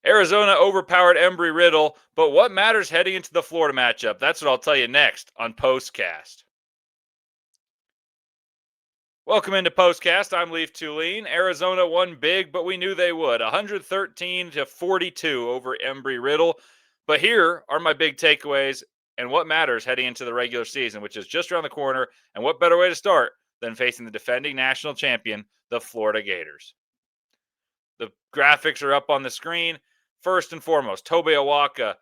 Arizona overpowered Embry Riddle, but what matters heading into the Florida matchup? That's what I'll tell you next on Postcast. Welcome into Postcast. I'm Leaf Thulin. Arizona won big, but we knew they would. 113-42 over Embry Riddle. But here are my big takeaways and what matters heading into the regular season, which is just around the corner. And what better way to start than facing the defending national champion, the Florida Gators? The graphics are up on the screen. First and foremost, Tobe Awaka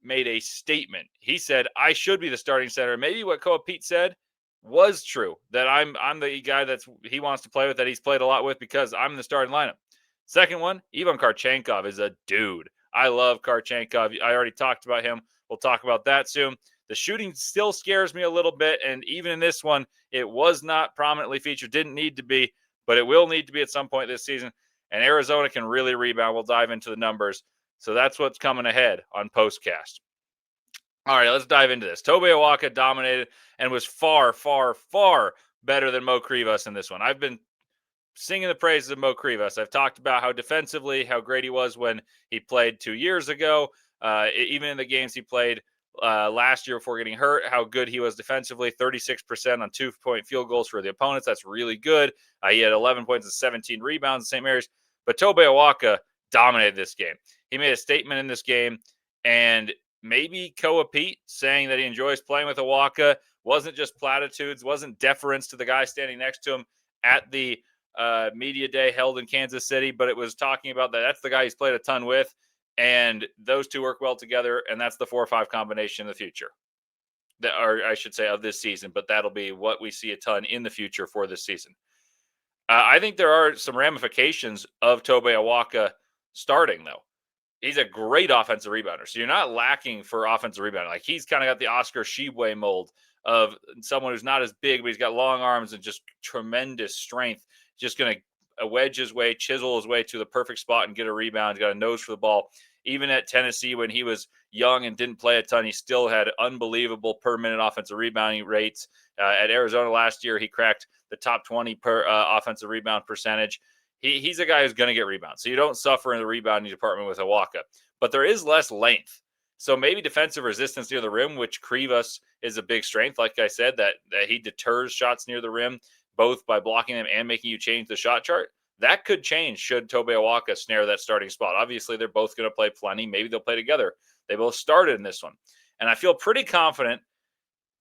made a statement. He said, I should be the starting center. Maybe what Koa Pete said was true, that I'm the guy he wants to play with, that he's played a lot with, because I'm the starting lineup. Second one, Ivan Karchenkov is a dude. I love Karchenkov. I already talked about him. We'll talk about that soon. The shooting still scares me a little bit, and even in this one, it was not prominently featured. Didn't need to be, but it will need to be at some point this season. And Arizona can really rebound. We'll dive into the numbers. So that's what's coming ahead on Postcast. All right, let's dive into this. Tobe Awaka dominated and was far, far, far better than Mo Krivas in this one. I've been singing the praises of Mo Krivas. I've talked about how defensively, how great he was when he played 2 years ago. Even in the games he played last year before getting hurt, how good he was defensively. 36% on 2-point field goals for the opponents. That's really good. He had 11 points and 17 rebounds in St. Mary's. But Tobe Awaka dominated this game. He made a statement in this game, and maybe Koa Pete saying that he enjoys playing with Owaka wasn't just platitudes, wasn't deference to the guy standing next to him at the media day held in Kansas City, but it was talking about that's the guy he's played a ton with, and those two work well together, and that's the 4-5 combination in the future. Or I should say of this season, but that'll be what we see a ton in the future for this season. I think there are some ramifications of Tobe Awaka starting, though. He's a great offensive rebounder. So you're not lacking for offensive rebounding. Like, he's kind of got the Oscar Tshiebwe mold of someone who's not as big, but he's got long arms and just tremendous strength. Just going to wedge his way, chisel his way to the perfect spot and get a rebound. He's got a nose for the ball. Even at Tennessee, when he was young and didn't play a ton, he still had unbelievable per-minute offensive rebounding rates. At Arizona last year, he cracked the top 20 per offensive rebound percentage. He's a guy who's going to get rebounds. So you don't suffer in the rebounding department with Owaka. But there is less length. So maybe defensive resistance near the rim, which Krivas is a big strength. Like I said, that he deters shots near the rim, both by blocking them and making you change the shot chart. That could change should Tobe Awaka snare that starting spot. Obviously, they're both going to play plenty. Maybe they'll play together. They both started in this one. And I feel pretty confident.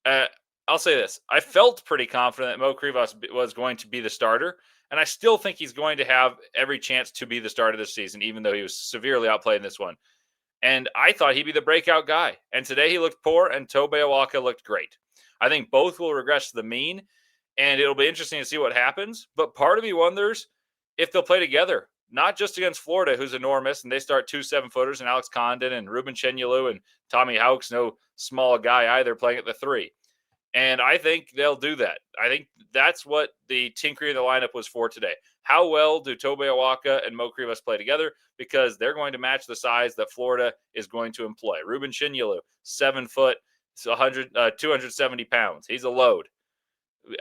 I'll say this. I felt pretty confident that Mo Krivas was going to be the starter. And I still think he's going to have every chance to be the starter this season, even though he was severely outplayed in this one. And I thought he'd be the breakout guy. And today he looked poor, and Tobe Awaka looked great. I think both will regress to the mean, and it'll be interesting to see what happens. But part of me wonders if they'll play together, not just against Florida, who's enormous, and they start 2 7-footers, and Alex Condon and Ruben Chenyelu and Tommy Hauck's no small guy either, playing at the 3. And I think they'll do that. I think that's what the tinkering of the lineup was for today. How well do Tobe Awaka and Mo Krivas play together? Because they're going to match the size that Florida is going to employ. Ruben Chenyelu, 7 foot, 270 pounds. He's a load.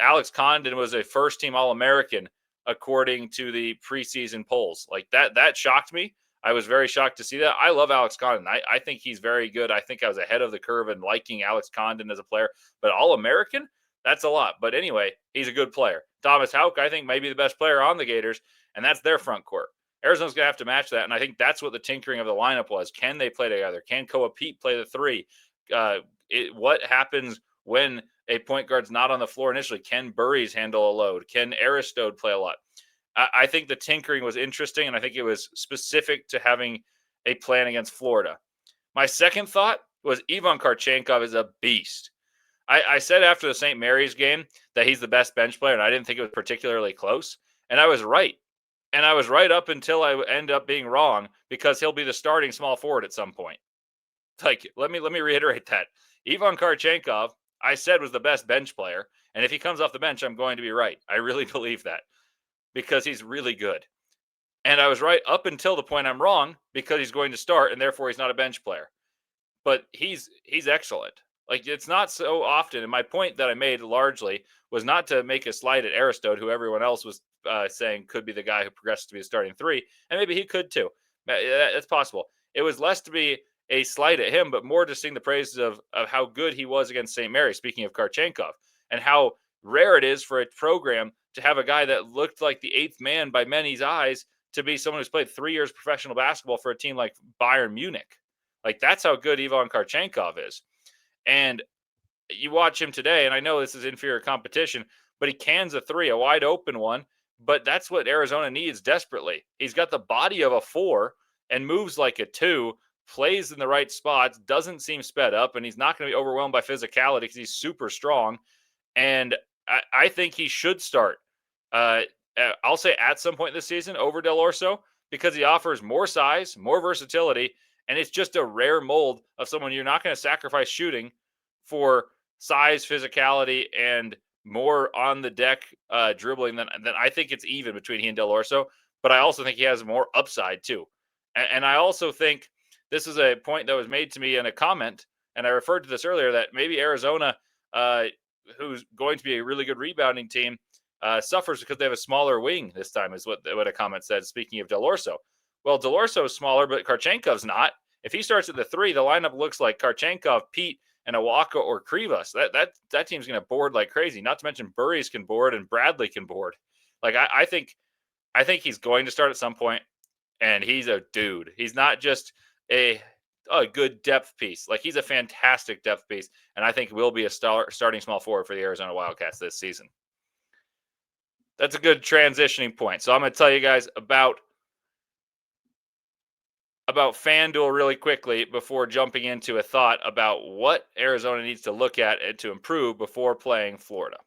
Alex Condon was a first-team All-American according to the preseason polls. Like that shocked me. I was very shocked to see that. I love Alex Condon. I think he's very good. I think I was ahead of the curve in liking Alex Condon as a player. But All-American, that's a lot. But anyway, he's a good player. Thomas Hauck, I think, may be the best player on the Gators, and that's their front court. Arizona's going to have to match that, and I think that's what the tinkering of the lineup was. Can they play together? Can Koa Pete play the 3? What happens when a point guard's not on the floor initially? Can Burries handle a load? Can Aristode play a lot? I think the tinkering was interesting, and I think it was specific to having a plan against Florida. My second thought was Ivan Karchenkov is a beast. I said after the St. Mary's game that he's the best bench player, and I didn't think it was particularly close, and I was right. And I was right up until I end up being wrong, because he'll be the starting small forward at some point. Like, let me reiterate that. Ivan Karchenkov, I said, was the best bench player, and if he comes off the bench, I'm going to be right. I really believe that, because he's really good. And I was right up until the point I'm wrong, because he's going to start, and therefore he's not a bench player. But he's excellent. Like, it's not so often, and my point that I made largely was not to make a slight at Aristode, who everyone else was saying could be the guy who progresses to be a starting 3, and maybe he could too. That's possible. It was less to be a slight at him, but more to sing the praises of how good he was against St. Mary's, speaking of Karchenkov, and how rare it is for a program to have a guy that looked like the eighth man by many's eyes to be someone who's played 3 years professional basketball for a team like Bayern Munich. Like, that's how good Ivan Karchenkov is. And you watch him today, and I know this is inferior competition, but he cans a three, a wide open one. But that's what Arizona needs desperately. He's got the body of a 4 and moves like a 2, plays in the right spots, doesn't seem sped up, and he's not going to be overwhelmed by physicality because he's super strong. And I think he should start. I'll say at some point this season over Del Orso, because he offers more size, more versatility, and it's just a rare mold of someone you're not going to sacrifice shooting for size, physicality, and more on the deck dribbling than I think it's even between he and Del Orso. But I also think he has more upside too. And I also think this is a point that was made to me in a comment, and I referred to this earlier, that maybe Arizona, who's going to be a really good rebounding team, suffers because they have a smaller wing this time, is what a comment said, speaking of Del Orso. Well, Del Orso is smaller, but Karchenkov's not. If he starts at the 3, the lineup looks like Karchenkov, Pete, and Owaka or Krivas. That team's going to board like crazy. Not to mention Burries can board and Bradley can board. Like, I think he's going to start at some point, and he's a dude. He's not just a good depth piece. Like, he's a fantastic depth piece, and I think will be a starting small forward for the Arizona Wildcats this season. That's a good transitioning point. So I'm going to tell you guys about FanDuel really quickly before jumping into a thought about what Arizona needs to look at and to improve before playing Florida.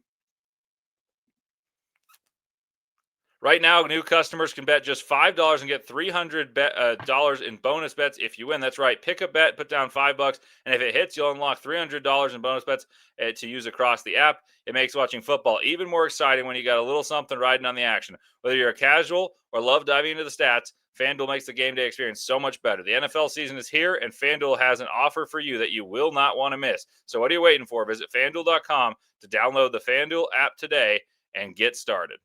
Right now, new customers can bet just $5 and get $300 in bonus bets if you win. That's right. Pick a bet, put down $5, and if it hits, you'll unlock $300 in bonus bets to use across the app. It makes watching football even more exciting when you got a little something riding on the action. Whether you're a casual or love diving into the stats, FanDuel makes the game day experience so much better. The NFL season is here, and FanDuel has an offer for you that you will not want to miss. So what are you waiting for? Visit FanDuel.com to download the FanDuel app today and get started.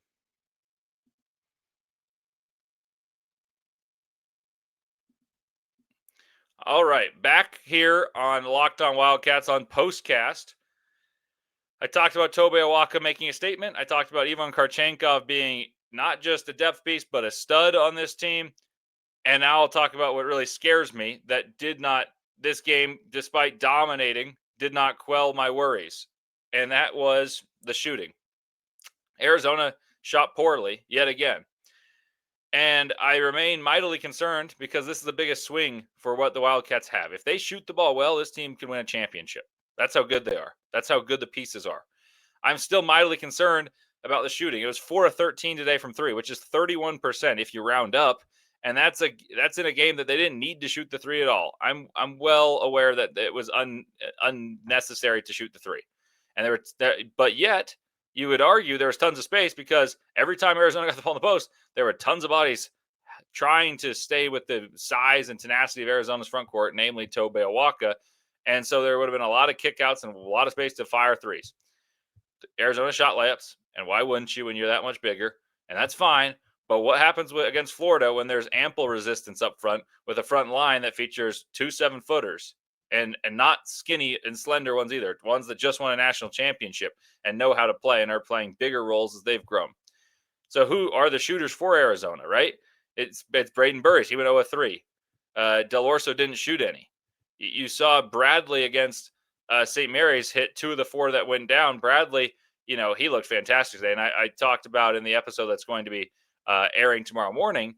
All right, back here on Locked On Wildcats on Postcast. I talked about Tobe Awaka making a statement. I talked about Ivan Karchenkov being not just a depth piece, but a stud on this team. And now I'll talk about what really scares me, that this game, despite dominating, did not quell my worries. And that was the shooting. Arizona shot poorly yet again. And I remain mightily concerned because this is the biggest swing for what the Wildcats have. If they shoot the ball well, this team can win a championship. That's how good they are. That's how good the pieces are. I'm still mightily concerned about the shooting. It was 4 of 13 today from 3, which is 31% if you round up. And that's in a game that they didn't need to shoot the 3 at all. I'm well aware that it was unnecessary to shoot the 3. And but yet you would argue there was tons of space because every time Arizona got the ball in the post, there were tons of bodies trying to stay with the size and tenacity of Arizona's front court, namely Tobe Awaka. And so there would have been a lot of kickouts and a lot of space to fire threes. Arizona shot layups, and why wouldn't you when you're that much bigger? And that's fine. But what happens against Florida when there's ample resistance up front with a front line that features 2 7-footers? And not skinny and slender ones either. Ones that just won a national championship and know how to play and are playing bigger roles as they've grown. So who are the shooters for Arizona, right? It's Braden Burris. He went 0 of 3. Del Orso didn't shoot any. You saw Bradley against St. Mary's hit 2 of the 4 that went down. Bradley, he looked fantastic today. And I talked about in the episode that's going to be airing tomorrow morning,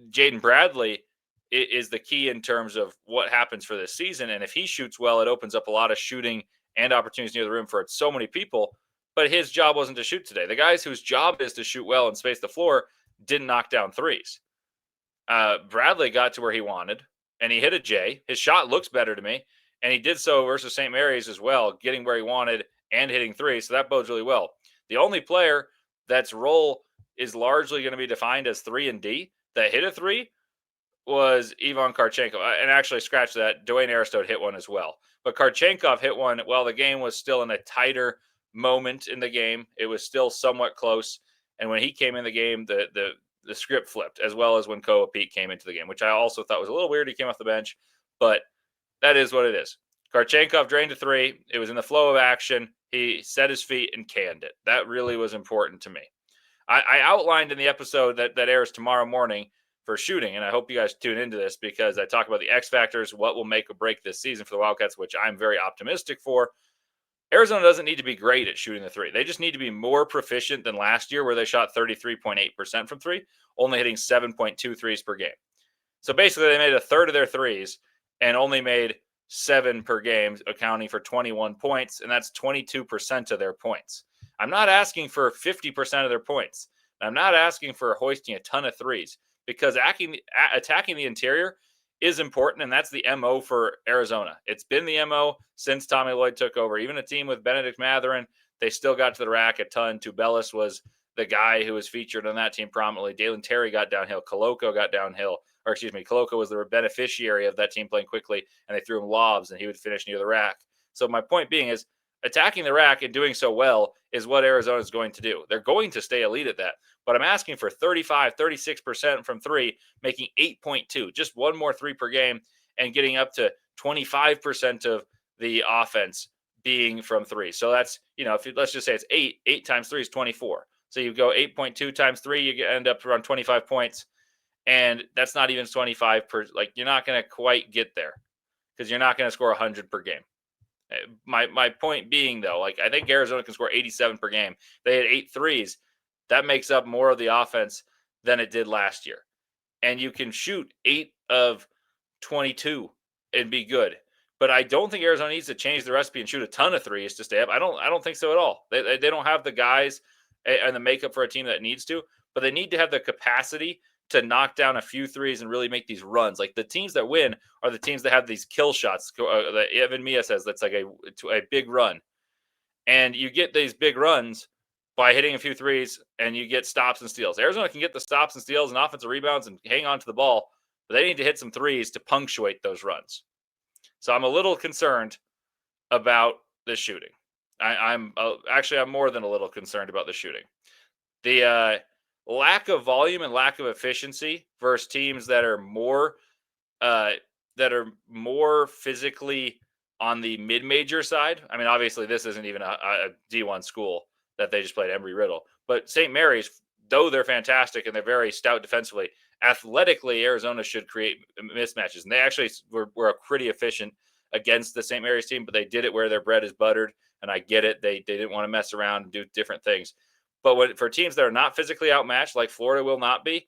Jaden Bradley is the key in terms of what happens for this season. And if he shoots well, it opens up a lot of shooting and opportunities near the rim for so many people. But his job wasn't to shoot today. The guys whose job is to shoot well and space the floor didn't knock down threes. Bradley got to where he wanted, and he hit a J. His shot looks better to me, and he did so versus St. Mary's as well, getting where he wanted and hitting threes. So that bodes really well. The only player that's role is largely going to be defined as 3 and D that hit a 3 was Ivan Karchenkov. And actually, scratch that, Dwayne Aristote hit one as well. But Karchenkov hit one while the game was still in a tighter moment in the game. It was still somewhat close. And when he came in the game, the the script flipped, as well as when Koa Pete came into the game, which I also thought was a little weird. He came off the bench, but that is what it is. Karchenkov drained a three. It was in the flow of action. He set his feet and canned it. That really was important to me. I outlined in the episode that airs tomorrow morning for shooting, and I hope you guys tune into this because I talk about the X factors, what will make or break this season for the Wildcats, which I'm very optimistic for. Arizona doesn't need to be great at shooting the three. They just need to be more proficient than last year, where they shot 33.8% from three, only hitting 7.2 threes per game. So basically, they made a third of their threes and only made 7 per game, accounting for 21 points, and that's 22% of their points. I'm not asking for 50% of their points. I'm not asking for hoisting a ton of threes because attacking the interior is important, and that's the MO for Arizona. It's been the MO since Tommy Lloyd took over. Even a team with Benedict Mathurin, they still got to the rack a ton. Tubelis was the guy who was featured on that team prominently. Dalen Terry got downhill. Koloko got downhill. Koloko was the beneficiary of that team playing quickly, and they threw him lobs, and he would finish near the rack. So my point being is, attacking the rack and doing so well is what Arizona is going to do. They're going to stay elite at that. But I'm asking for 35, 36% from three, making 8.2, just one more three per game, and getting up to 25% of the offense being from three. So that's, let's just say it's 8 times 3 is 24. So you go 8.2 times 3, you end up around 25 points. And that's not even 25 per, you're not going to quite get there because you're not going to score 100 per game. My point being, though, I think Arizona can score 87 per game. They had 8 threes. That makes up more of the offense than it did last year. And you can shoot 8 of 22 and be good. But I don't think Arizona needs to change the recipe and shoot a ton of threes to stay up. I don't think so at all. They don't have the guys and the makeup for a team that needs to, but they need to have the capacity to knock down a few threes and really make these runs. The teams that win are the teams that have these kill shots. That Evan Mia says that's a big run. And you get these big runs by hitting a few threes, and you get stops and steals. Arizona can get the stops and steals and offensive rebounds and hang on to the ball, but they need to hit some threes to punctuate those runs. So I'm a little concerned about the shooting. I'm more than a little concerned about the shooting. The lack of volume and lack of efficiency versus teams that are more physically on the mid-major side. I mean, obviously, this isn't even a D1 school that they just played, Embry Riddle. But St. Mary's, though they're fantastic and they're very stout defensively, athletically, Arizona should create mismatches. And they actually were pretty efficient against the St. Mary's team, but they did it where their bread is buttered. And I get it. They didn't want to mess around and do different things. But for teams that are not physically outmatched, like Florida will not be,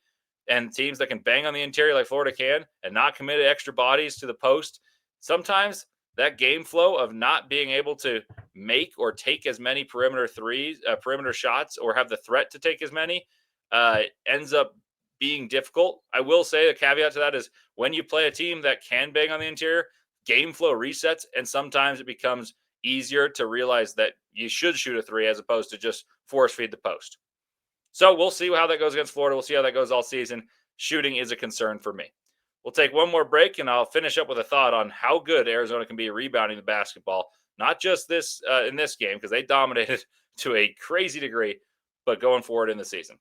and teams that can bang on the interior like Florida can and not commit extra bodies to the post, sometimes that game flow of not being able to make or take as many perimeter shots or have the threat to take as many ends up being difficult. I will say the caveat to that is when you play a team that can bang on the interior, game flow resets, and sometimes it becomes easier to realize that you should shoot a three as opposed to just force feed the post. So we'll see how that goes against Florida. We'll see how that goes all season. Shooting is a concern for me. We'll take one more break, and I'll finish up with a thought on how good Arizona can be rebounding the basketball, not just this in this game, because they dominated to a crazy degree, but going forward in the season.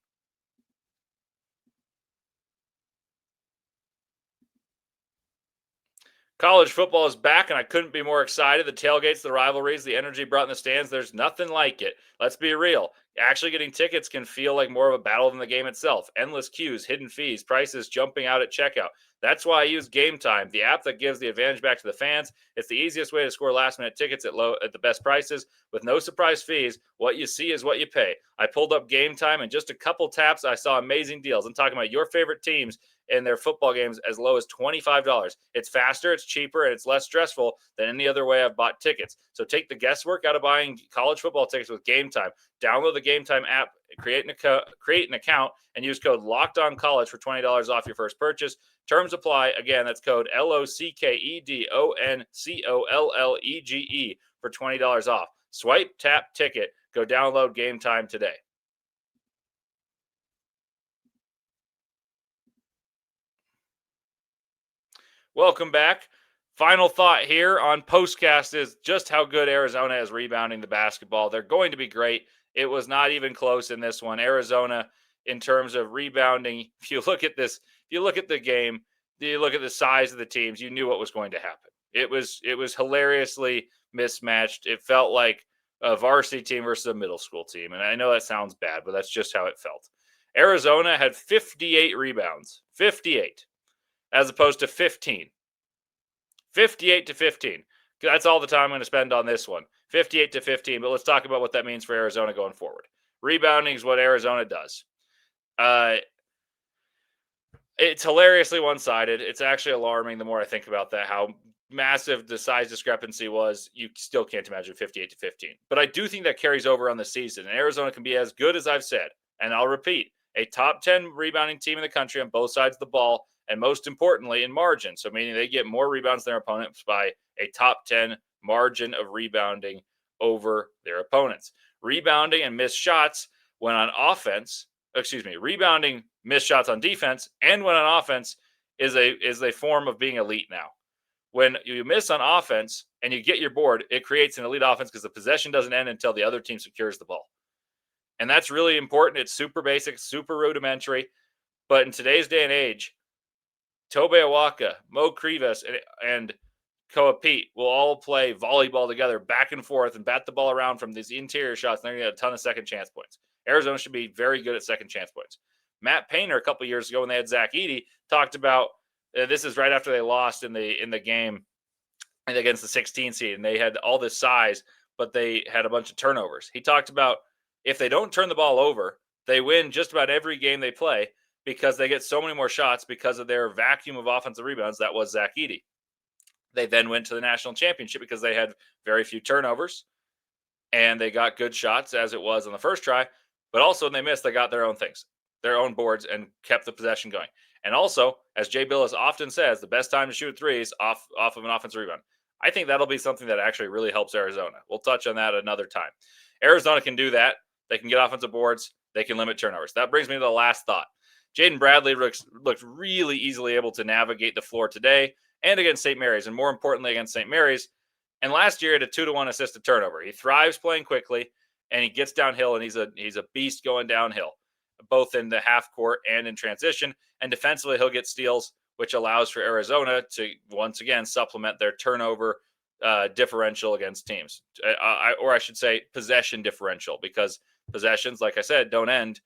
College football is back, and I couldn't be more excited. The tailgates, the rivalries, the energy brought in the stands, there's nothing like it. Let's be real. Actually getting tickets can feel like more of a battle than the game itself. Endless queues, hidden fees, prices jumping out at checkout. That's why I use Game Time, the app that gives the advantage back to the fans. It's the easiest way to score last-minute tickets at the best prices with no surprise fees. What you see is what you pay. I pulled up Game Time, and just a couple taps, I saw amazing deals. I'm talking about your favorite teams in their football games as low as $25. It's faster, it's cheaper, and it's less stressful than any other way I've bought tickets. So take the guesswork out of buying college football tickets with Game Time. Download the Game Time app, create an account, and use code LOCKEDONCollege for $20 off your first purchase. Terms apply. Again, that's code LOCKEDONCOLLEGE for $20 off. Swipe, tap, ticket. Go download Game Time today. Welcome back. Final thought here on Postcast is just how good Arizona is rebounding the basketball. They're going to be great. It was not even close in this one. Arizona in terms of rebounding. If you look at this, if you look at the game, you look at the size of the teams, you knew what was going to happen. It was hilariously mismatched. It felt like a varsity team versus a middle school team. And I know that sounds bad, but that's just how it felt. Arizona had 58 rebounds, 58, as opposed to 15. 58 to 15. That's all the time I'm going to spend on this one. 58 to 15, but let's talk about what that means for Arizona going forward. Rebounding is what Arizona does. It's hilariously one-sided. It's actually alarming the more I think about that, how massive the size discrepancy was. You still can't imagine 58 to 15. But I do think that carries over on the season. And Arizona can be as good as I've said. And I'll repeat, a top 10 rebounding team in the country on both sides of the ball, and most importantly, in margin. So meaning they get more rebounds than their opponents by a top 10 margin of rebounding over their opponents. Rebounding and missed shots when on offense, rebounding missed shots on defense and when on offense is a form of being elite now. When you miss on offense and you get your board, it creates an elite offense because the possession doesn't end until the other team secures the ball. And that's really important. It's super basic, super rudimentary. But in today's day and age, Tobe Awaka, Mo Krivas, and Koa Pete will all play volleyball together back and forth and bat the ball around from these interior shots. And they're going to get a ton of second chance points. Arizona should be very good at second chance points. Matt Painter, a couple years ago when they had Zach Edey, talked about this is right after they lost in the game against the 16 seed, and they had all this size, but they had a bunch of turnovers. He talked about if they don't turn the ball over, they win just about every game they play because they get so many more shots because of their vacuum of offensive rebounds. That was Zach Edey. They then went to the national championship because they had very few turnovers, and they got good shots as it was on the first try. But also when they missed, they got their own things, their own boards, and kept the possession going. And also, as Jay Billis often says, the best time to shoot threes off of an offensive rebound. I think that'll be something that actually really helps Arizona. We'll touch on that another time. Arizona can do that. They can get offensive boards. They can limit turnovers. That brings me to the last thought. Jaden Bradley looked really easily able to navigate the floor today and against St. Mary's, and more importantly against St. Mary's. And last year, he had a 2-to-1 assisted turnover. He thrives playing quickly, and he gets downhill, and he's a beast going downhill, both in the half court and in transition. And defensively, he'll get steals, which allows for Arizona to once again supplement their turnover differential against teams, or I should say possession differential, because possessions, like I said, don't end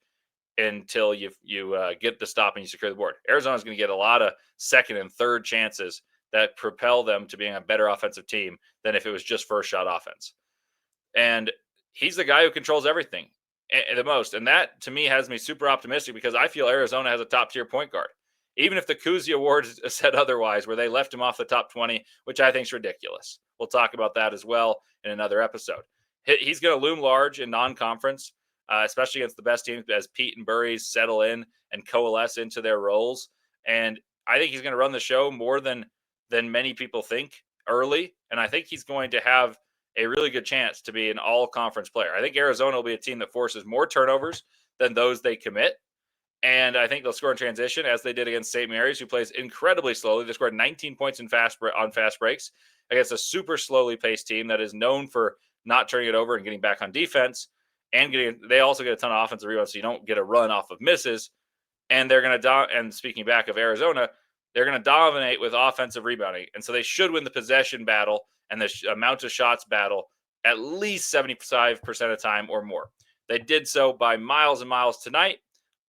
until you get the stop and you secure the board. Arizona's going to get a lot of second and third chances that propel them to being a better offensive team than if it was just first shot offense. And he's the guy who controls everything the most. And that, to me, has me super optimistic because I feel Arizona has a top-tier point guard. Even if the Kuzi Awards said otherwise, where they left him off the top 20, which I think is ridiculous. We'll talk about that as well in another episode. He's going to loom large in non-conference, especially against the best teams as Pete and Burries settle in and coalesce into their roles. And I think he's going to run the show more than many people think early. And I think he's going to have a really good chance to be an all-conference player. I think Arizona will be a team that forces more turnovers than those they commit. And I think they'll score in transition, as they did against St. Mary's, who plays incredibly slowly. They scored 19 points on fast breaks against a super slowly paced team that is known for not turning it over and getting back on defense. And they also get a ton of offensive rebounds, so you don't get a run off of misses. And they're going to and speaking back of Arizona, they're going to dominate with offensive rebounding. And so they should win the possession battle and the amount of shots battle at least 75% of the time or more. They did so by miles and miles tonight.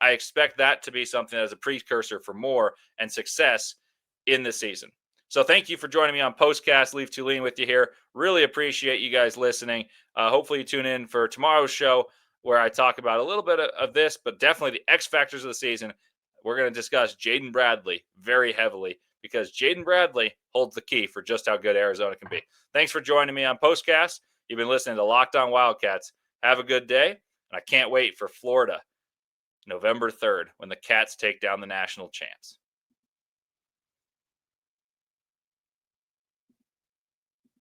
I expect that to be something that is a precursor for more and success in this season. So thank you for joining me on Postcast. Leave Thulin with you here. Really appreciate you guys listening. Hopefully you tune in for tomorrow's show where I talk about a little bit of this, but definitely the X factors of the season. We're going to discuss Jaden Bradley very heavily because Jaden Bradley holds the key for just how good Arizona can be. Thanks for joining me on Postcast. You've been listening to Locked On Wildcats. Have a good day, and I can't wait for Florida, November 3rd, when the Cats take down the national champs.